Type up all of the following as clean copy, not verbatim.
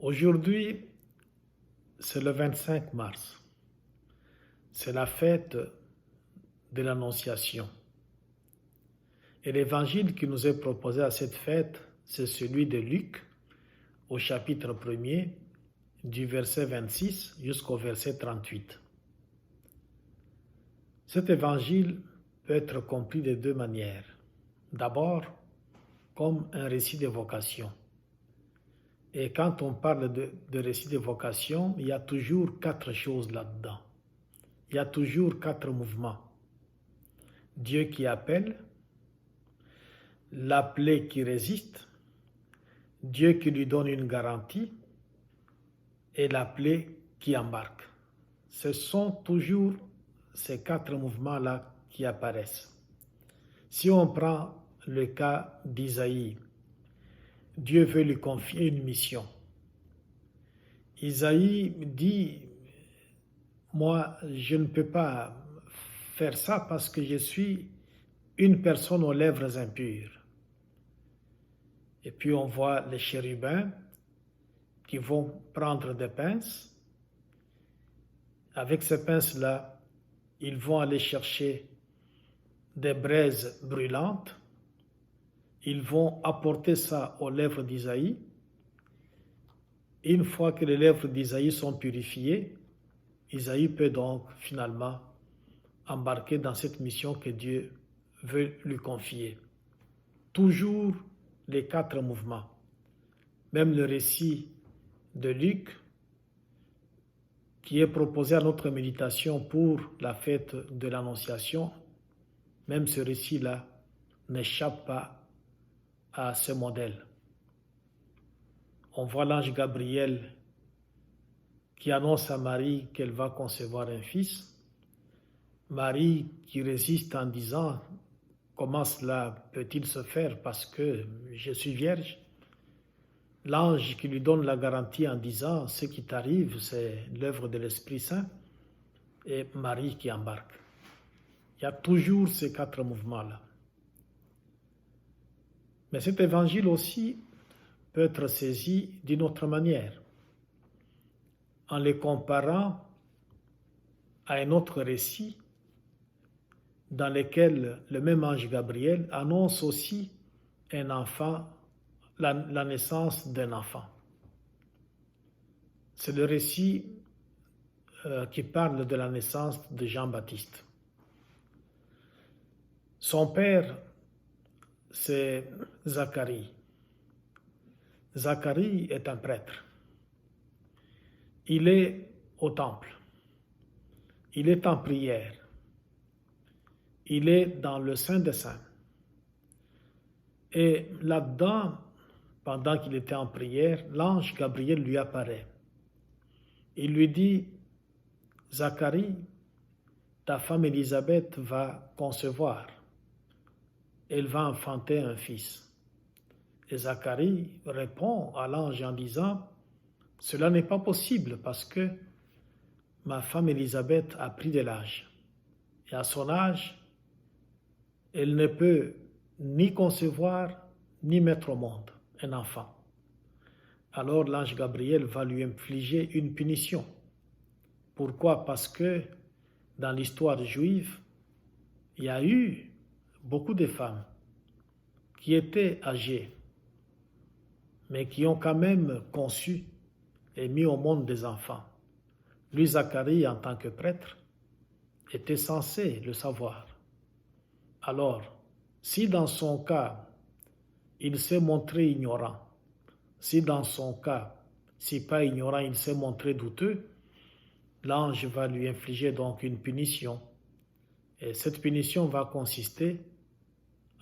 Aujourd'hui, c'est le 25 mars. C'est la fête de l'Annonciation. Et l'évangile qui nous est proposé à cette fête, c'est celui de Luc, au chapitre 1er, du verset 26 jusqu'au verset 38. Cet évangile peut être compris de deux manières. D'abord, comme un récit de vocation. Et quand on parle de récit de vocation, il y a toujours quatre choses là-dedans. Il y a toujours quatre mouvements. Dieu qui appelle, l'appelé qui résiste, Dieu qui lui donne une garantie et l'appelé qui embarque. Ce sont toujours ces quatre mouvements-là qui apparaissent. Si on prend le cas d'Isaïe, Dieu veut lui confier une mission. Isaïe dit, moi je ne peux pas faire ça parce que je suis une personne aux lèvres impures. Et puis on voit les chérubins qui vont prendre des pinces. Avec ces pinces-là, ils vont aller chercher des braises brûlantes. Ils vont apporter ça aux lèvres d'Isaïe. Une fois que les lèvres d'Isaïe sont purifiées, Isaïe peut donc finalement embarquer dans cette mission que Dieu veut lui confier. Toujours les quatre mouvements. Même le récit de Luc, qui est proposé à notre méditation pour la fête de l'Annonciation, même ce récit-là n'échappe pas à ce modèle. On voit l'ange Gabriel qui annonce à Marie qu'elle va concevoir un fils. Marie qui résiste en disant « Comment cela peut-il se faire parce que je suis vierge ?» L'ange qui lui donne la garantie en disant « Ce qui t'arrive, c'est l'œuvre de l'Esprit Saint » et Marie qui embarque. Il y a toujours ces quatre mouvements-là. Mais cet évangile aussi peut être saisi d'une autre manière, en le comparant à un autre récit dans lequel le même ange Gabriel annonce aussi un enfant, la naissance d'un enfant. C'est le récit qui parle de la naissance de Jean-Baptiste. Son père, c'est Zacharie. Zacharie est un prêtre. Il est au temple. Il est en prière. Il est dans le Saint des Saints. Et là-dedans, pendant qu'il était en prière, l'ange Gabriel lui apparaît. Il lui dit, Zacharie, ta femme Élisabeth va concevoir. Elle va enfanter un fils. Et Zacharie répond à l'ange en disant, cela n'est pas possible parce que ma femme Élisabeth a pris de l'âge. Et à son âge, elle ne peut ni concevoir ni mettre au monde un enfant. Alors l'ange Gabriel va lui infliger une punition. Pourquoi? Parce que dans l'histoire juive, il y a eu beaucoup de femmes qui étaient âgées, mais qui ont quand même conçu et mis au monde des enfants. Lui, Zacharie, en tant que prêtre, était censé le savoir. Alors, si dans son cas, il s'est montré ignorant, si dans son cas, si pas ignorant, il s'est montré douteux, l'ange va lui infliger donc une punition. Et cette punition va consister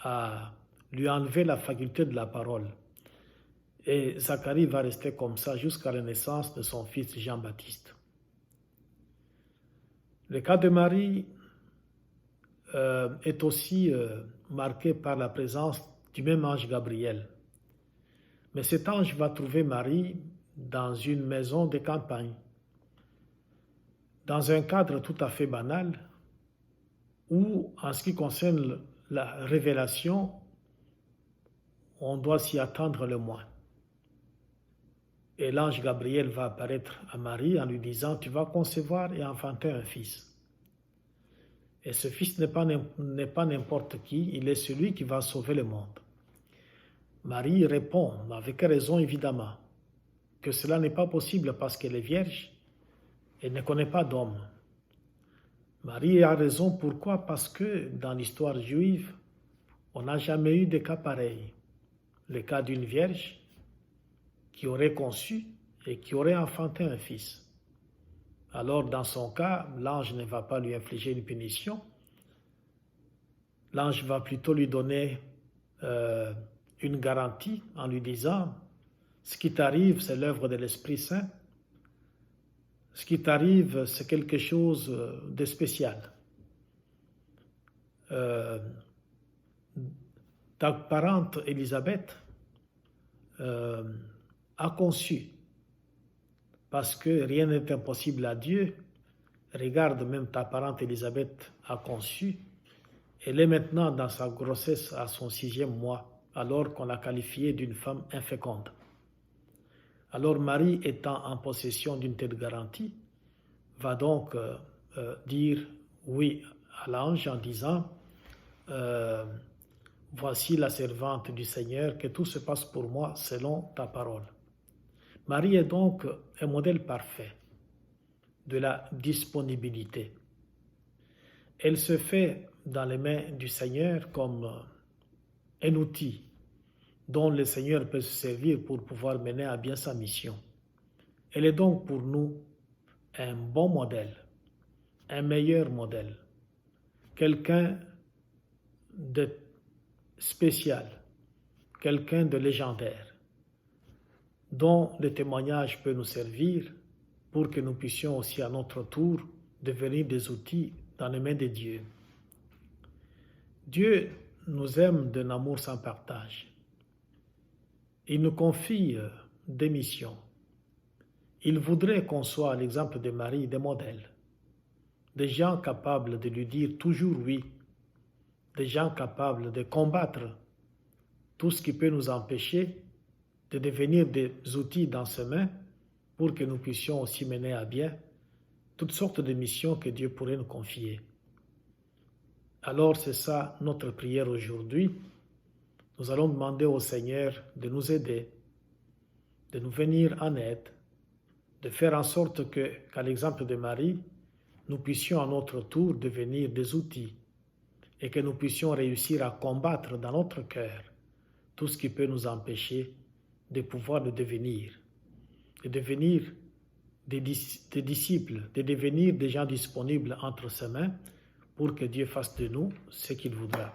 à lui enlever la faculté de la parole. Et Zacharie va rester comme ça jusqu'à la naissance de son fils Jean-Baptiste. Le cas de Marie est aussi marqué par la présence du même ange Gabriel. Mais cet ange va trouver Marie dans une maison de campagne, dans un cadre tout à fait banal, où, en ce qui concerne la révélation, on doit s'y attendre le moins. Et l'ange Gabriel va apparaître à Marie en lui disant, tu vas concevoir et enfanter un fils. Et ce fils n'est pas n'importe qui, il est celui qui va sauver le monde. Marie répond, avec raison évidemment, que cela n'est pas possible parce qu'elle est vierge et ne connaît pas d'homme. Marie a raison, pourquoi? Parce que dans l'histoire juive, on n'a jamais eu de cas pareil. Le cas d'une vierge qui aurait conçu et qui aurait enfanté un fils. Alors, dans son cas, l'ange ne va pas lui infliger une punition. L'ange va plutôt lui donner une garantie en lui disant « Ce qui t'arrive, c'est l'œuvre de l'Esprit Saint. Ce qui t'arrive, c'est quelque chose de spécial. Ta parente Élisabeth a conçu. Parce que rien n'est impossible à Dieu. Regarde, même ta parente Élisabeth a conçu. Elle est maintenant dans sa grossesse à son 6e mois, alors qu'on l'a qualifiée d'une femme inféconde. Alors Marie, étant en possession d'une telle garantie, va donc dire oui à l'ange en disant « Voici la servante du Seigneur, que tout se passe pour moi selon ta parole. » Marie est donc un modèle parfait de la disponibilité. Elle se fait dans les mains du Seigneur comme un outil dont le Seigneur peut se servir pour pouvoir mener à bien sa mission. Elle est donc pour nous un bon modèle, un meilleur modèle, quelqu'un de spécial, quelqu'un de légendaire, dont le témoignage peut nous servir pour que nous puissions aussi à notre tour devenir des outils dans les mains de Dieu. Dieu nous aime d'un amour sans partage. Il nous confie des missions. Il voudrait qu'on soit à l'exemple de Marie des modèles, des gens capables de lui dire toujours oui, des gens capables de combattre tout ce qui peut nous empêcher de devenir des outils dans ses mains pour que nous puissions aussi mener à bien toutes sortes de missions que Dieu pourrait nous confier. Alors c'est ça notre prière aujourd'hui. Nous allons demander au Seigneur de nous aider, de nous venir en aide, de faire en sorte qu'à l'exemple de Marie, nous puissions à notre tour devenir des outils et que nous puissions réussir à combattre dans notre cœur tout ce qui peut nous empêcher de pouvoir le devenir, de devenir des disciples, de devenir des gens disponibles entre ses mains pour que Dieu fasse de nous ce qu'il voudra.